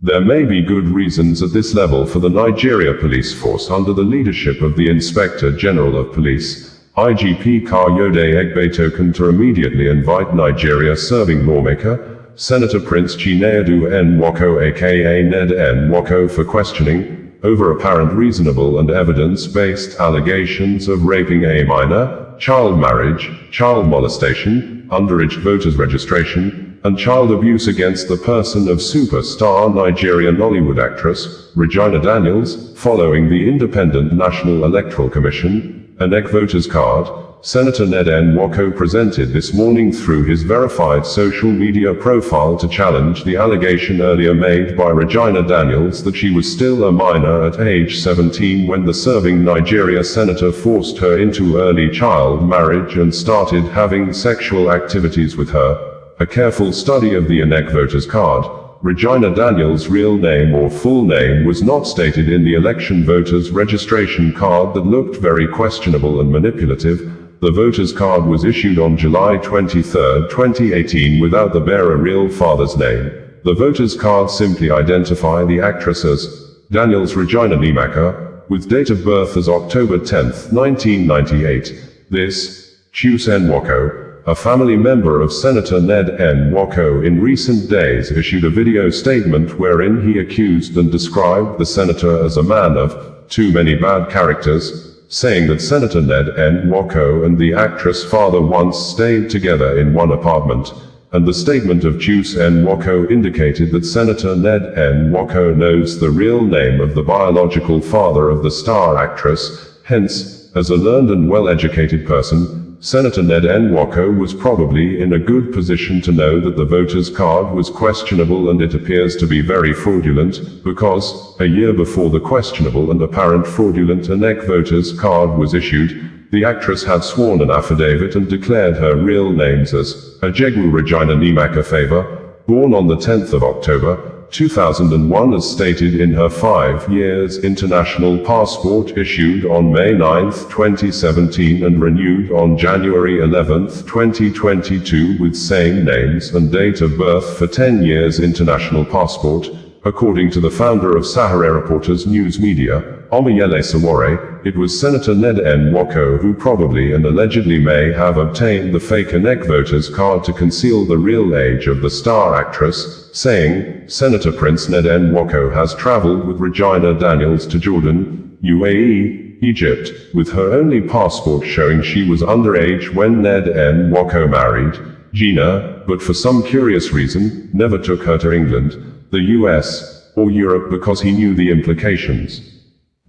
There may be good reasons at this level for the Nigeria Police Force under the leadership of the Inspector General of Police, IGP Kayode Egbetokun, to immediately invite Nigeria-serving lawmaker, Senator Prince Chinedu Nwoko aka Ned Nwoko, for questioning over apparent reasonable and evidence-based allegations of raping a minor, child marriage, child molestation, underage voters registration, and child abuse against the person of superstar Nigerian Nollywood actress, Regina Daniels, following the Independent National Electoral Commission, INEC voters card, Senator Ned Nwoko presented this morning through his verified social media profile to challenge the allegation earlier made by Regina Daniels that she was still a minor at age 17 when the serving Nigeria senator forced her into early child marriage and started having sexual activities with her. A careful study of the INEC voters card, Regina Daniels' real name or full name was not stated in the election voters registration card that looked very questionable and manipulative. The voters card was issued on July 23, 2018 without the bearer real father's name. The voters card simply identify the actress as Daniels Regina Nwoko, with date of birth as October 10, 1998. This, Chief Nwoko, a family member of Senator Ned Nwoko, in recent days issued a video statement wherein he accused and described the senator as a man of too many bad characters, saying that Senator Ned Nwoko and the actress' father once stayed together in one apartment, and the statement of Chief Nwoko indicated that Senator Ned Nwoko knows the real name of the biological father of the star actress. Hence, as a learned and well-educated person, Senator Ned Nwoko was probably in a good position to know that the voters card was questionable, and it appears to be very fraudulent, because, a year before the questionable and apparent fraudulent INEC voters card was issued, the actress had sworn an affidavit and declared her real names as Ajegwu Regina Nwoko, born on the 10th of October, 2001, as stated in her 5 years international passport issued on May 9, 2017 and renewed on January 11, 2022 with same names and date of birth for 10 years international passport. According to the founder of Sahara Reporters News Media, Omoyele Sowore, it was Senator Ned Nwoko who probably and allegedly may have obtained the fake INEC voters card to conceal the real age of the star actress, saying, Senator Prince Ned Nwoko has traveled with Regina Daniels to Jordan, UAE, Egypt, with her only passport showing she was underage when Ned Nwoko married Gina, but for some curious reason, never took her to England, the US, or Europe because he knew the implications.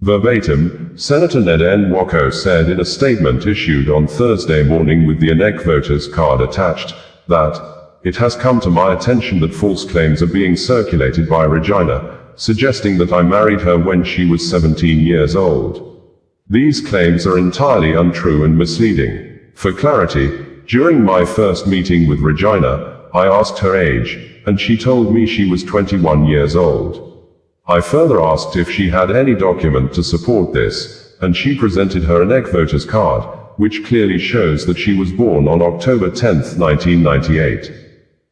Verbatim, Senator Ned Nwoko said in a statement issued on Thursday morning with the INEC voters card attached, that, it has come to my attention that false claims are being circulated by Regina, suggesting that I married her when she was 17 years old. These claims are entirely untrue and misleading. For clarity, during my first meeting with Regina, I asked her age, and she told me she was 21 years old. I further asked if she had any document to support this, and she presented her INEC voters card, which clearly shows that she was born on October 10, 1998.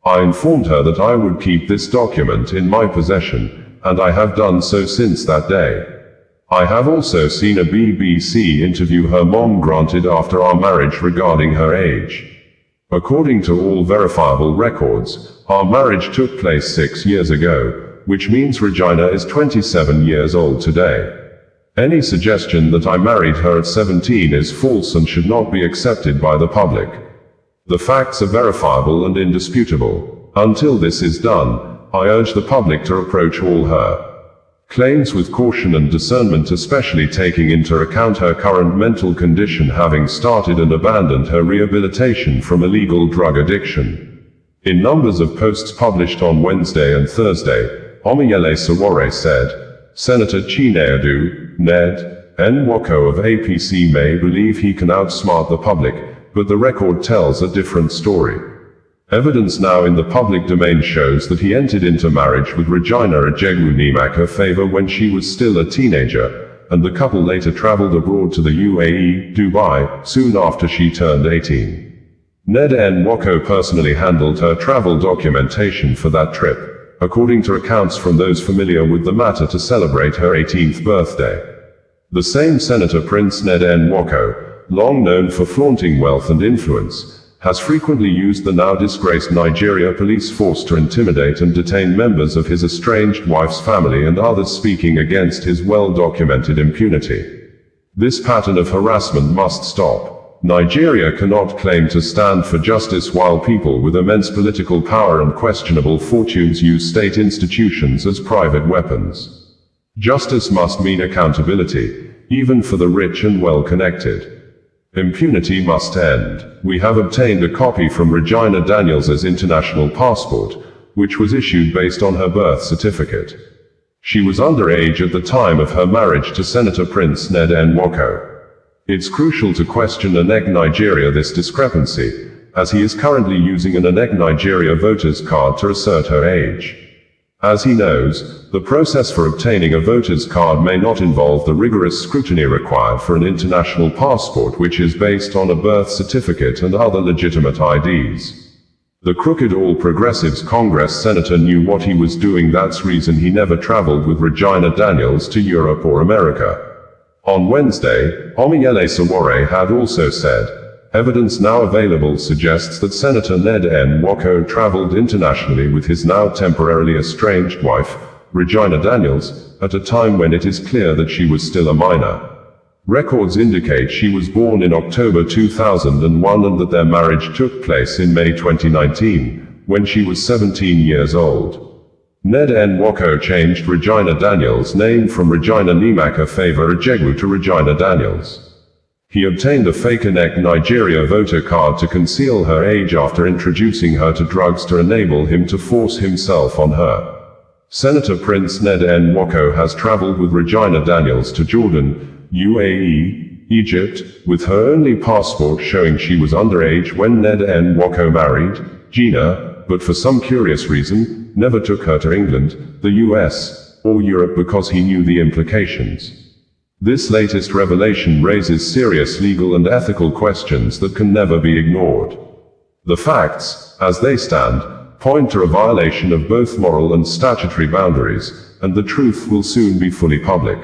I informed her that I would keep this document in my possession, and I have done so since that day. I have also seen a BBC interview her mom granted after our marriage regarding her age. According to all verifiable records, our marriage took place 6 years ago, which means Regina is 27 years old today. Any suggestion that I married her at 17 is false and should not be accepted by the public. The facts are verifiable and indisputable. Until this is done, I urge the public to approach all her claims with caution and discernment, especially taking into account her current mental condition, having started and abandoned her rehabilitation from illegal drug addiction. In numbers of posts published on Wednesday and Thursday, Omoyele Sowore said, Senator Chinedu, Ned Nwoko of APC may believe he can outsmart the public, but the record tells a different story. Evidence now in the public domain shows that he entered into marriage with Regina Ajegwu Nwoko when she was still a teenager, and the couple later traveled abroad to the UAE, Dubai, soon after she turned 18. Ned Nwoko personally handled her travel documentation for that trip. according to accounts from those familiar with the matter, to celebrate her 18th birthday. The same Senator Prince Ned Nwoko, long known for flaunting wealth and influence, has frequently used the now disgraced Nigeria police force to intimidate and detain members of his estranged wife's family and others speaking against his well-documented impunity. This pattern of harassment must stop. Nigeria cannot claim to stand for justice while people with immense political power and questionable fortunes use state institutions as private weapons. Justice must mean accountability, even for the rich and well-connected. Impunity must end. We have obtained a copy from Regina Daniels's international passport, which was issued based on her birth certificate. She was underage at the time of her marriage to Senator Prince Ned Nwoko. It's crucial to question INEC Nigeria this discrepancy, as he is currently using an INEC Nigeria voter's card to assert her age. As he knows, the process for obtaining a voter's card may not involve the rigorous scrutiny required for an international passport, which is based on a birth certificate and other legitimate IDs. The crooked All Progressives Congress senator knew what he was doing. That's reason he never traveled with Regina Daniels to Europe or America. On Wednesday, Omiyele Sowore had also said, evidence now available suggests that Senator Ned Nwoko traveled internationally with his now temporarily estranged wife, Regina Daniels, at a time when it is clear that she was still a minor. Records indicate she was born in October 2001 and that their marriage took place in May 2019, when she was 17 years old. Ned Nwoko changed Regina Daniels' name from Regina Nimaka Favor Ejegwu to Regina Daniels. He obtained a fake INEC Nigeria voter card to conceal her age after introducing her to drugs to enable him to force himself on her. Senator Prince Ned Nwoko has traveled with Regina Daniels to Jordan, UAE, Egypt, with her only passport showing she was underage when Ned Nwoko married Gina, but for some curious reason, never took her to England, the US, or Europe because he knew the implications. This latest revelation raises serious legal and ethical questions that can never be ignored. The facts, as they stand, point to a violation of both moral and statutory boundaries, and the truth will soon be fully public.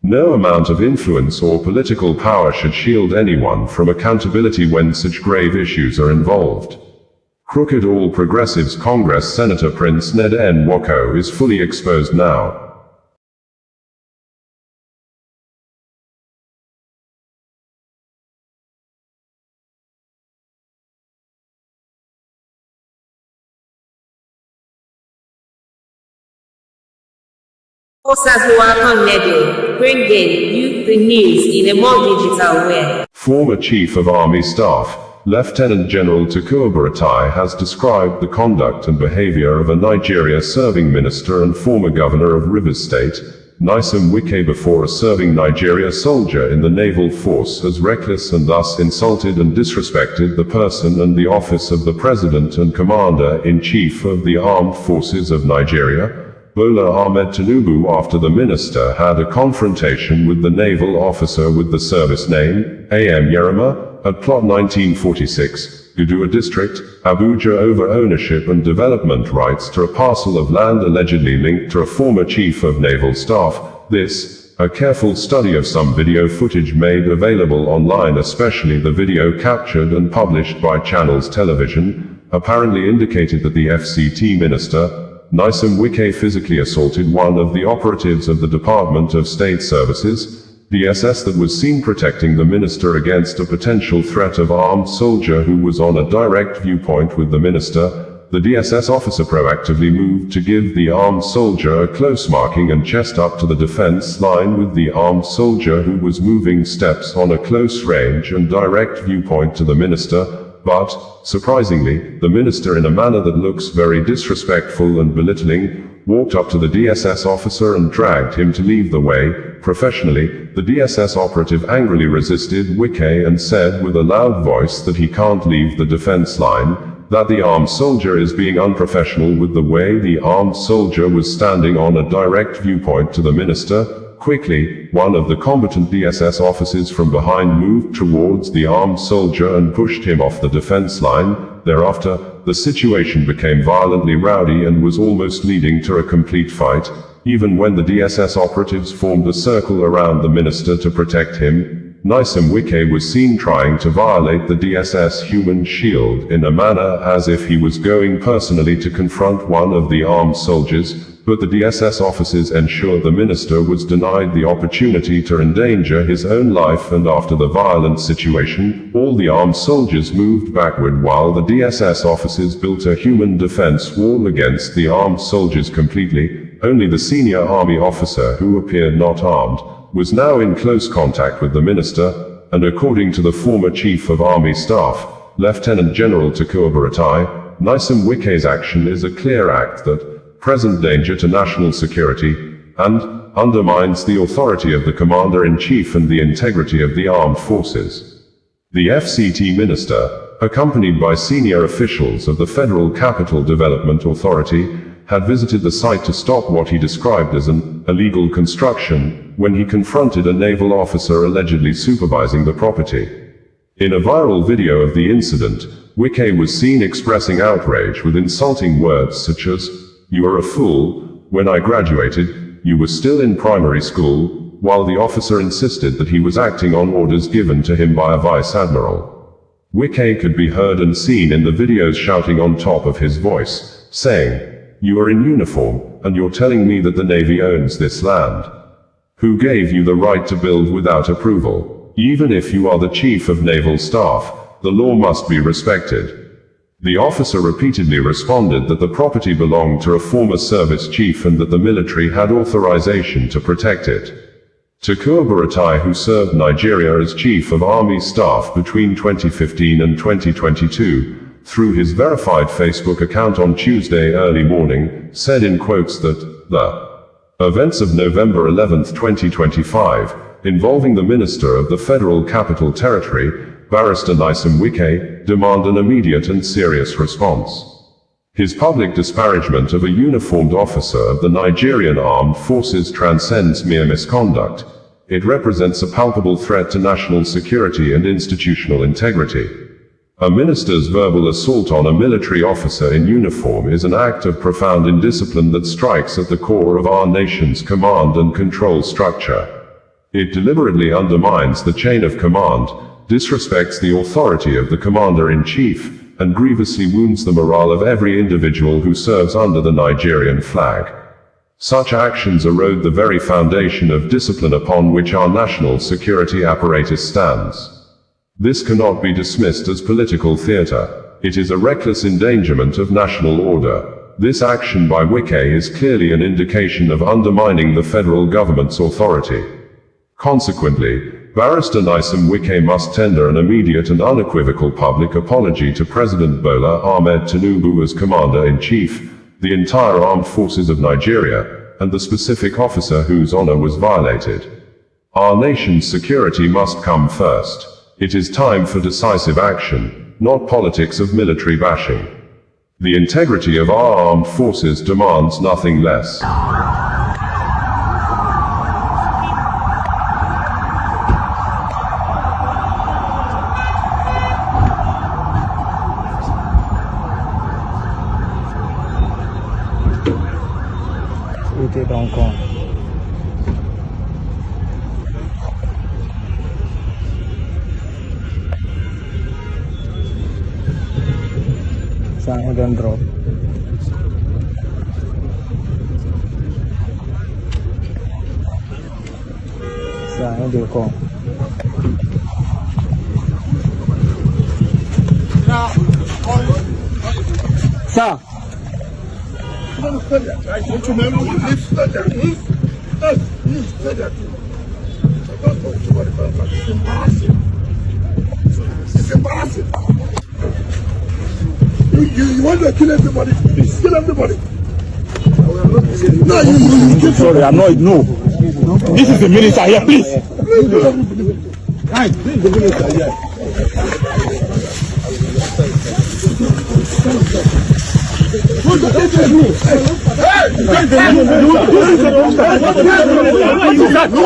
No amount of influence or political power should shield anyone from accountability when such grave issues are involved. Crooked All Progressives Congress Senator Prince Ned Nwoko is fully exposed now. Bring in you the news in a more digital way. Former Chief of Army Staff, Lieutenant General Tukur Buratai has described the conduct and behaviour of a Nigeria-serving minister and former governor of Rivers State, Nyesom Wike, before a serving Nigeria soldier in the Naval Force as reckless and thus insulted and disrespected the person and the office of the President and Commander-in-Chief of the Armed Forces of Nigeria, Bola Ahmed Tinubu, after the minister had a confrontation with the naval officer with the service name, A.M Yerima, at Plot 1946, Gaduwa District, Abuja, over ownership and development rights to a parcel of land allegedly linked to a former Chief of Naval Staff. This, a careful study of some video footage made available online, especially the video captured and published by Channels Television, apparently indicated that the FCT minister, Nyesom Wike, physically assaulted one of the operatives of the Department of State Services, DSS, that was seen protecting the minister against a potential threat of armed soldier who was on a direct viewpoint with the minister. The DSS officer proactively moved to give the armed soldier a close marking and chest up to the defense line, with the armed soldier who was moving steps on a close range and direct viewpoint to the minister. But, surprisingly, the minister, in a manner that looks very disrespectful and belittling, walked up to the DSS officer and dragged him to leave the way. Professionally, the DSS operative angrily resisted Wike and said with a loud voice that he can't leave the defense line, that the armed soldier is being unprofessional with the way the armed soldier was standing on a direct viewpoint to the minister. quickly, one of the combatant DSS officers from behind moved towards the armed soldier and pushed him off the defense line. Thereafter, the situation became violently rowdy and was almost leading to a complete fight. Even when the DSS operatives formed a circle around the minister to protect him, Nyesom Wike was seen trying to violate the DSS human shield in a manner as if he was going personally to confront one of the armed soldiers, but the DSS officers ensured the minister was denied the opportunity to endanger his own life, and after the violent situation, all the armed soldiers moved backward while the DSS officers built a human defense wall against the armed soldiers completely. Only the senior army officer, who appeared not armed, was now in close contact with the minister, and according to the former Chief of Army Staff, Lieutenant General Tukur Buratai, Nyesom Wike's action is a clear act that presents danger to national security, and undermines the authority of the Commander-in-Chief and the integrity of the armed forces. The FCT minister, accompanied by senior officials of the Federal Capital Development Authority, had visited the site to stop what he described as an illegal construction, when he confronted a naval officer allegedly supervising the property. In a viral video of the incident, Wike was seen expressing outrage with insulting words such as, "You are a fool, when I graduated, you were still in primary school," while the officer insisted that he was acting on orders given to him by a vice admiral. Wike could be heard and seen in the videos shouting on top of his voice, saying, "You are in uniform, and you're telling me that the Navy owns this land? Who gave you the right to build without approval? Even if you are the Chief of Naval Staff, the law must be respected." The officer repeatedly responded that the property belonged to a former service chief and that the military had authorization to protect it. Tukur Buratai, who served Nigeria as Chief of Army Staff between 2015 and 2022, through his verified Facebook account on Tuesday early morning, said in quotes that the events of November 11, 2025, involving the Minister of the Federal Capital Territory, Barrister Nyesom Wike, demand an immediate and serious response. His public disparagement of a uniformed officer of the Nigerian Armed Forces transcends mere misconduct. It represents a palpable threat to national security and institutional integrity. A minister's verbal assault on a military officer in uniform is an act of profound indiscipline that strikes at the core of our nation's command and control structure. It deliberately undermines the chain of command, disrespects the authority of the Commander-in-Chief, and grievously wounds the morale of every individual who serves under the Nigerian flag. Such actions erode the very foundation of discipline upon which our national security apparatus stands. This cannot be dismissed as political theater. It is a reckless endangerment of national order. This action by Wike is clearly an indication of undermining the federal government's authority. Consequently, Barrister Nyesom Wike must tender an immediate and unequivocal public apology to President Bola Ahmed Tinubu as Commander-in-Chief, the entire armed forces of Nigeria, and the specific officer whose honor was violated. Our nation's security must come first. It is time for decisive action, not politics of military bashing. The integrity of our armed forces demands nothing less. Hong Kong. Sang dan drop. Sang dia kong. Sa. It's embarrassing. You want to kill everybody? Please kill everybody. No, you Sorry, I'm not. No. This is the minister here, please. Guys, this is the minister here. Hey! Who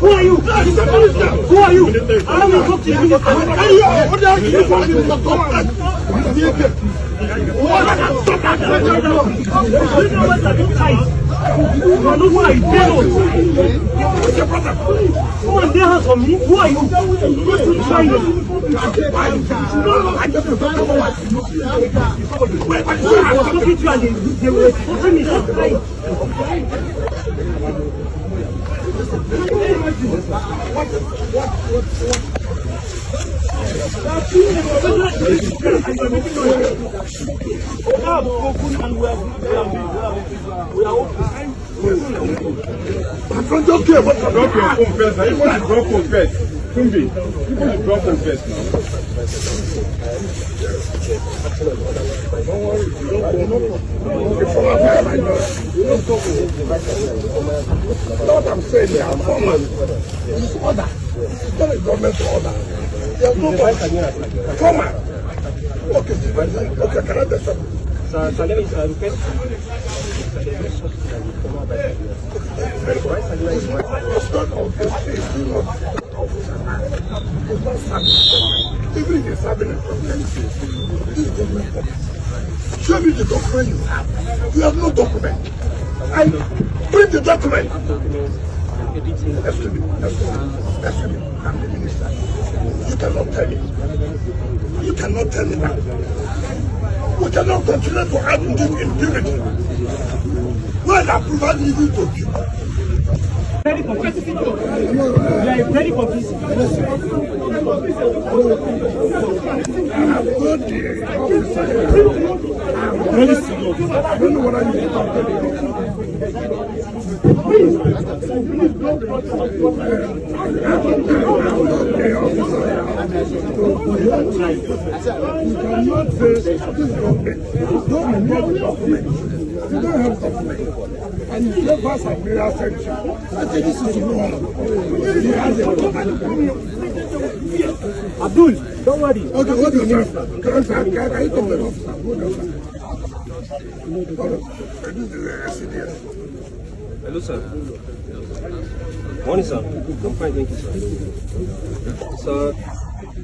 are you? Who are you? I will talk to you. Who are you? What I'm saying here, I'm it's order. It's not a government order. There's no come on. Okay, can I just even if it's happening show me the document you have. You have no document. I print the document. Excuse me. I'm the minister. You cannot tell me. You cannot tell me that. We cannot continue to have impunity. When I provide even to you. Very confusing. You are very confusing. I don't know what I mean. You cannot say this government don't have documents. You don't have documents. And you give us a prayer section. I think this is wrong. Abdul, don't worry. Okay, what do you mean? Can you come to the officer? Hello, sir. Morning, sir. I'm fine, thank you, sir. Sir,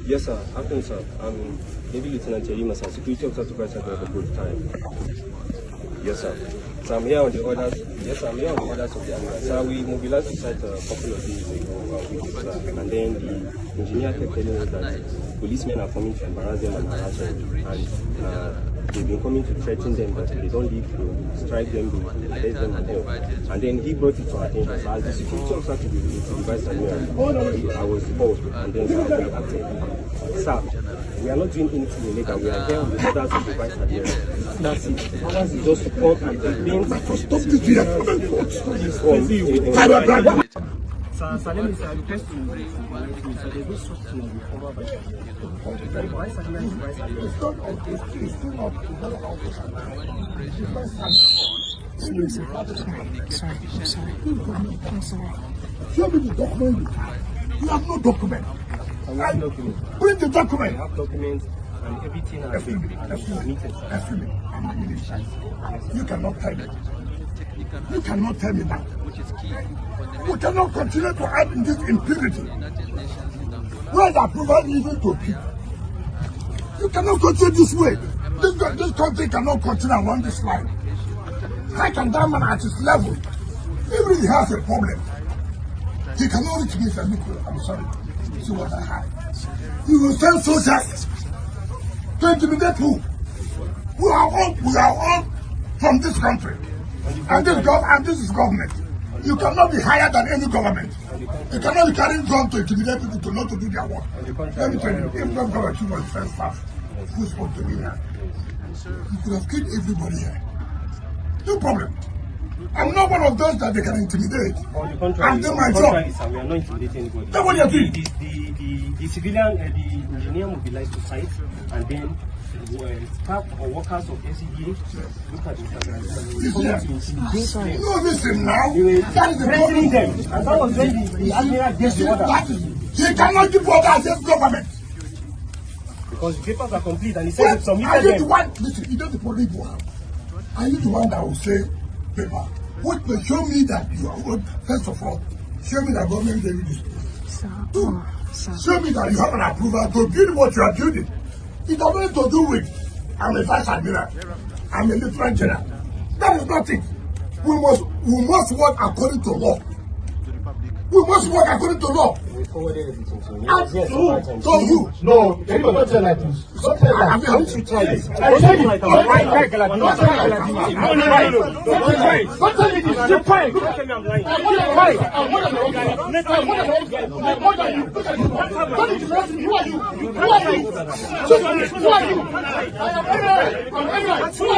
yes, sir. Afternoon, sir. I'm Navy Lieutenant Yerima, sir. Security Officer to Vice Admiral Buratai. Yes, sir. So I'm here on the orders. Yes, sir. I'm here on the orders of the Admiral. Sir, we mobilized the site a couple of days ago, sir. And then the engineer kept telling us that policemen are coming to embarrass them and harass them. And they've been coming to threaten them that they don't leave to strike them, to arrest them and help. And then he brought it to our attention. So as the security officer to the Vice Admiral, I was called and then I acted. Sir, we are not doing anything illegal. We are here on the orders of the Vice Admiral. That's it. Ours is just to come and explain. Stop this here. Sir, let me say, I request to so there's no such thing in the former Vice Admiral. Sorry. Show me the document you have. You have no document. Bring the document. I have documents and everything has been submitted. You cannot tell me. You cannot tell me that. We cannot continue to add in this impunity. Where the approval even to people. You cannot continue this way. This country cannot continue along this line. How can that man at his level, even if he has a problem, he cannot reach me and say, look, I'm sorry. See what I have. You will send soldiers to intimidate who? We are all from this country. And this is government. You cannot be higher than any government. You cannot be carrying guns to intimidate people to not to do their work. Let me tell you, if not government, you was first staff who spoke to me here. You could have killed everybody here. No problem. I'm not one of those that they can intimidate. On the contrary, I'm doing my job. We are not intimidating anybody. That's what you're doing. The the civilian, the engineer mobilized to site, and then staff or workers of SCDA look at it. No, listen now. They were threatening them, and that was when the admiral gave the order. He cannot give order against government. Because the papers are complete, and he said he submitted Are you the them. one? Listen, you know the police you have. Are you the one that will say paper? What will show me that you are good? First of all, show me that government gave you this. Two, show me that you have an approval to build what you are building. It has nothing to do with I'm a vice admiral, I'm a lieutenant general. That is not it. We must work according to law. We must work according to law. We forwarded everything to me. To you. No, can you not tell like this? Don't tell like this. Don't you try this? Don't tell me this. Don't tell me this. You're fine. Don't tell me I'm lying. I'm more than an organizer. I'm more than you. Don't interrupt me. Who are you? Who are you? Who are you? I'm Who are you? I'm so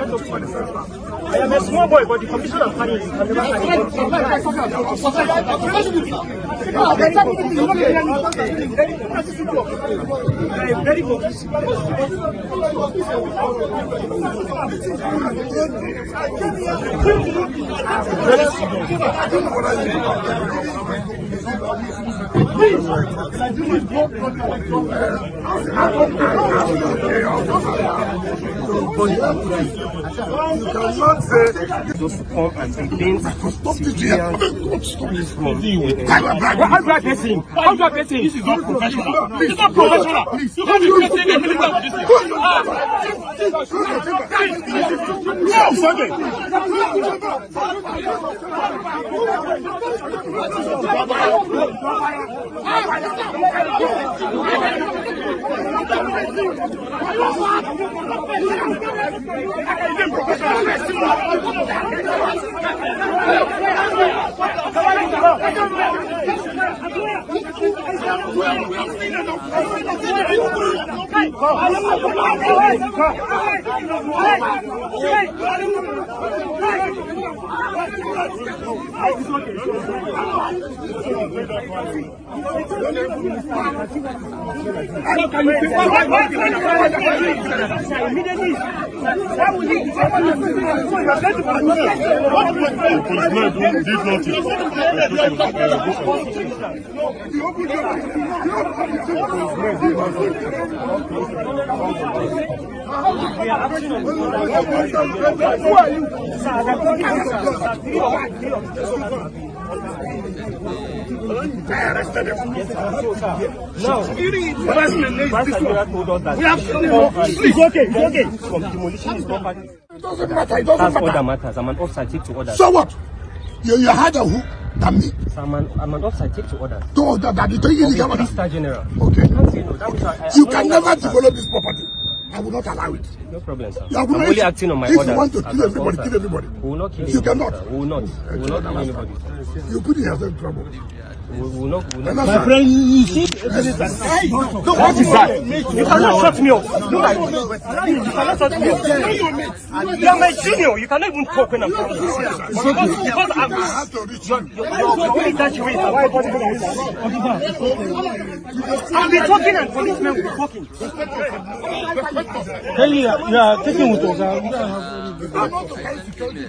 I am a small boy, but the commission I'm carrying is very good. Those who come and detain civilians from how do I face him? How do I face him? This is not professional. This is not professional. You can't be facing a military with this It doesn't matter. It doesn't matter. Order matters. I'm an officer. Take to orders. So what? You had a who? Than me. So I'm an officer. Take to orders. To order that you take the camera. Star General. Okay. I can't say no. That was, You can never develop this property. I will not allow it. No problem, sir. You I'm only acting on my if orders. you want to kill everybody, kill everybody. We will not kill You anybody, cannot. sir. We will not. We will not kill anybody. You put yourself in trouble. We will not. My friend, you see, what is that? You cannot shut me up. Look at you. You cannot shut me up. You are my senior. You cannot even talk when I'm talking. Because I have to reach you. you're only that way. I'll be talking and policemen will be talking. hey, you are taking with us. I'm not supposed to tell you.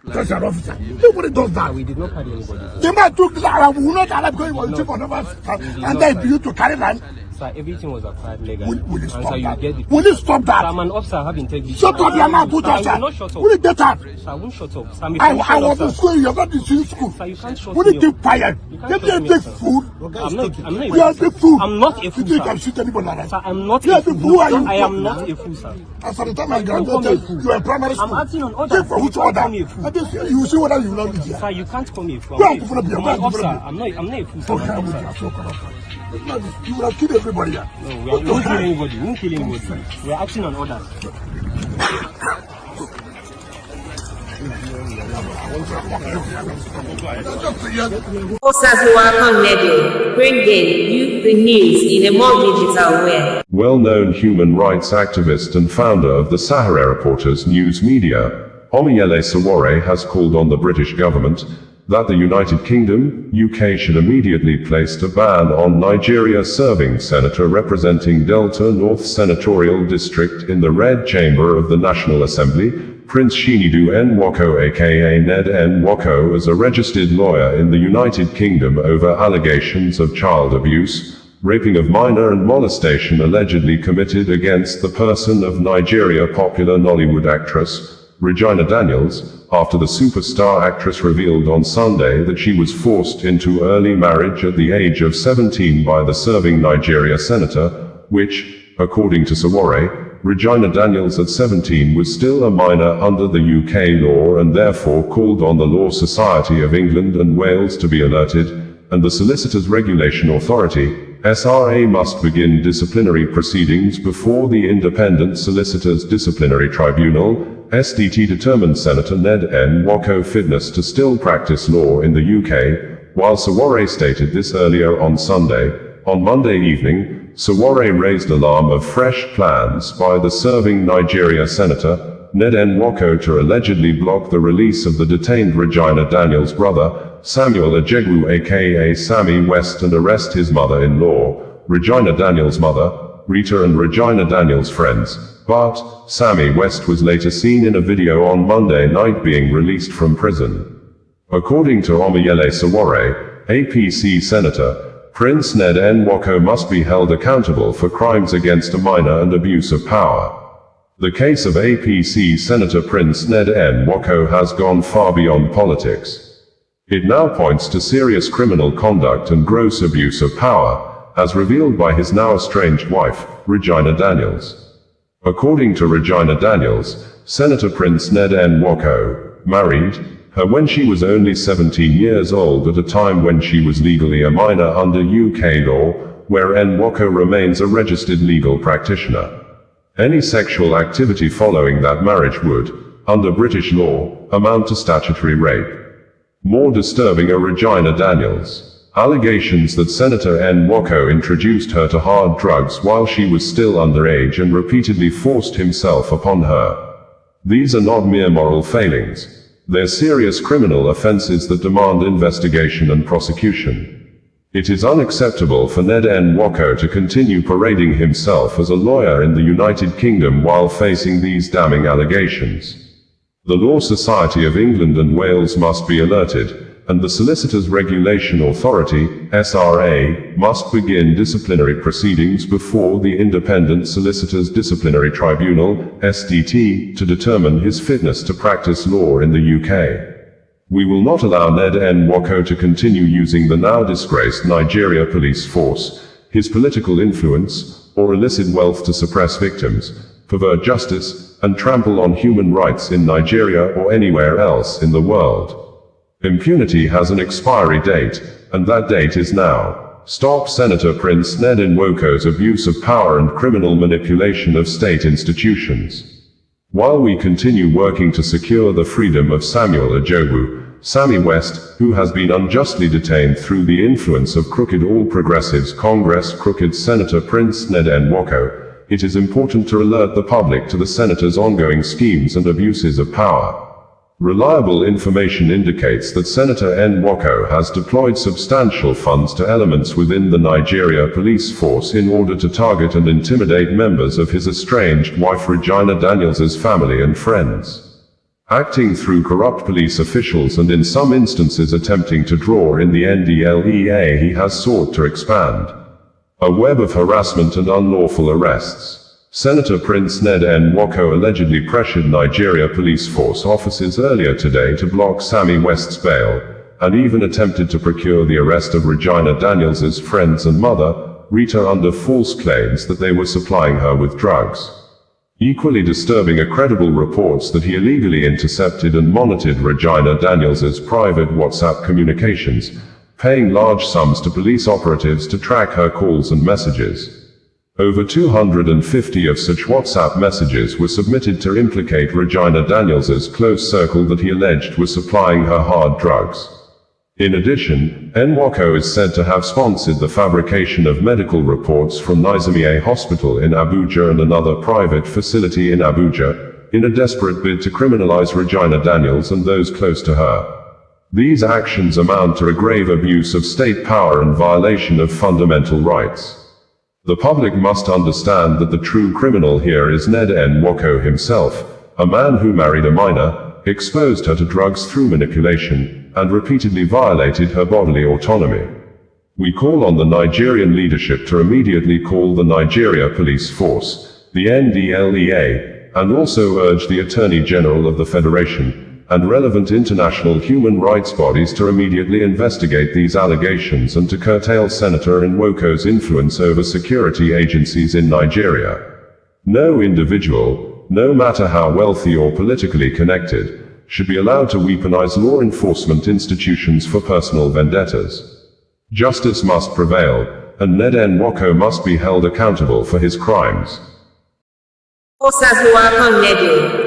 That's an officer. Nobody does that. We did not carry anybody. The man took that. I will not allow going to Chief of Naval Staff and then you to carry land. Sir, everything was acquired legally. Will you And stop sir, you that? get it. Will you stop Sir, that? I'm an officer. I have integrity. Shut up, your mouth, put Sir, I us will out. not shut up. Will you get out? Sir, I won't shut up. Sir, I'm a I professional was in officer. school, you're not in school. Sir, you can't shut Will me you up. keep quiet? You can't Let shut them me take up, sir. food. I'm not You are a the fool. fool. I'm not a You fool, think you can sir. shoot anybody like that? Sir, I'm not You a are the fool. fool. Who are you? I am not a fool, sir. As for the time I Don't call me a graduated, fool. you are in primary school. I'm acting on orders. Take for You which can't order? call me a fool. I just, you will see whether you will not be here. Sir, you can't call me a fool. Go I'm and open up your an mouth, officer. open up. I'm not a fool, sir. Okay, I'm I'm an with you. officer. So corrupt. You will have killed everybody here. No, we won't kill anybody. We won't kill anybody. We are acting on orders. Bringing you the news in a more digital way. Well-known human rights activist and founder of the Sahara Reporters news media, Omiyele Sowore has called on the British government that the United Kingdom, UK should immediately place a ban on Nigeria serving senator representing Delta North Senatorial District in the Red Chamber of the National Assembly, Prince Chinedu Nwoko aka Ned Nwoko, as a registered lawyer in the United Kingdom over allegations of child abuse, raping of minor and molestation allegedly committed against the person of Nigeria popular Nollywood actress, Regina Daniels, after the superstar actress revealed on Sunday that she was forced into early marriage at the age of 17 by the serving Nigeria senator, which, according to Sowore, Regina Daniels at 17 was still a minor under the UK law and therefore called on the Law Society of England and Wales to be alerted, and the Solicitors Regulation Authority, SRA, must begin disciplinary proceedings before the Independent Solicitors Disciplinary Tribunal, SDT, determined Senator Ned Nwoko fitness to still practice law in the UK, while Sowore stated this earlier on Sunday. On Monday evening, Sowore raised alarm of fresh plans by the serving Nigeria senator, Ned Nwoko, to allegedly block the release of the detained Regina Daniels' brother, Samuel Ejegwu aka Sammy West, and arrest his mother-in-law, Regina Daniels' mother, Rita, and Regina Daniels' friends. But Sammy West was later seen in a video on Monday night being released from prison. According to Omiyele Sowore, APC Senator, Prince Ned Nwoko must be held accountable for crimes against a minor and abuse of power. The case of APC Senator Prince Ned Nwoko has gone far beyond politics. It now points to serious criminal conduct and gross abuse of power, as revealed by his now estranged wife, Regina Daniels. According to Regina Daniels, Senator Prince Ned Nwoko married her when she was only 17 years old, at a time when she was legally a minor under UK law, where Nwoko remains a registered legal practitioner. Any sexual activity following that marriage would, under British law, amount to statutory rape. More disturbing are Regina Daniels' allegations that Senator Nwoko introduced her to hard drugs while she was still underage and repeatedly forced himself upon her. These are not mere moral failings. They're serious criminal offenses that demand investigation and prosecution. It is unacceptable for Ned Nwoko to continue parading himself as a lawyer in the United Kingdom while facing these damning allegations. The Law Society of England and Wales must be alerted, and the Solicitors Regulation Authority, SRA, must begin disciplinary proceedings before the Independent Solicitors Disciplinary Tribunal, SDT, to determine his fitness to practice law in the UK. We will not allow Ned Nwoko to continue using the now disgraced Nigeria police force, his political influence, or illicit wealth to suppress victims, pervert justice, and trample on human rights in Nigeria or anywhere else in the world. Impunity has an expiry date, and that date is now. Stop Senator Prince Ned Nwoko's abuse of power and criminal manipulation of state institutions. While we continue working to secure the freedom of Samuel Ejegwu, Sammy West, who has been unjustly detained through the influence of crooked All Progressives Congress crooked Senator Prince Ned Nwoko, it is important to alert the public to the senator's ongoing schemes and abuses of power. Reliable information indicates that Senator Nwoko has deployed substantial funds to elements within the Nigeria police force in order to target and intimidate members of his estranged wife Regina Daniels' family and friends. Acting through corrupt police officials and in some instances attempting to draw in the NDLEA, he has sought to expand a web of harassment and unlawful arrests. Senator Prince Ned Nwoko allegedly pressured Nigeria police force officers earlier today to block Sammy West's bail, and even attempted to procure the arrest of Regina Daniels' friends and mother, Rita, under false claims that they were supplying her with drugs. Equally disturbing are credible reports that he illegally intercepted and monitored Regina Daniels' private WhatsApp communications, paying large sums to police operatives to track her calls and messages. Over 250 of such WhatsApp messages were submitted to implicate Regina Daniels's close circle that he alleged was supplying her hard drugs. In addition, Nwoko is said to have sponsored the fabrication of medical reports from Nyesom Wike Hospital in Abuja and another private facility in Abuja, in a desperate bid to criminalize Regina Daniels and those close to her. These actions amount to a grave abuse of state power and violation of fundamental rights. The public must understand that the true criminal here is Ned Nwoko himself, a man who married a minor, exposed her to drugs through manipulation, and repeatedly violated her bodily autonomy. We call on the Nigerian leadership to immediately call the Nigeria Police Force, the NDLEA, and also urge the Attorney General of the Federation, and relevant international human rights bodies to immediately investigate these allegations and to curtail Senator Nwoko's influence over security agencies in Nigeria. No individual, no matter how wealthy or politically connected, should be allowed to weaponize law enforcement institutions for personal vendettas. Justice must prevail, and Ned Nwoko must be held accountable for his crimes.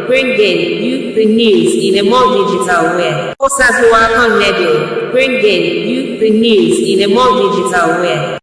Bringing you the news in a more digital way. Bringing you the news in a more digital way.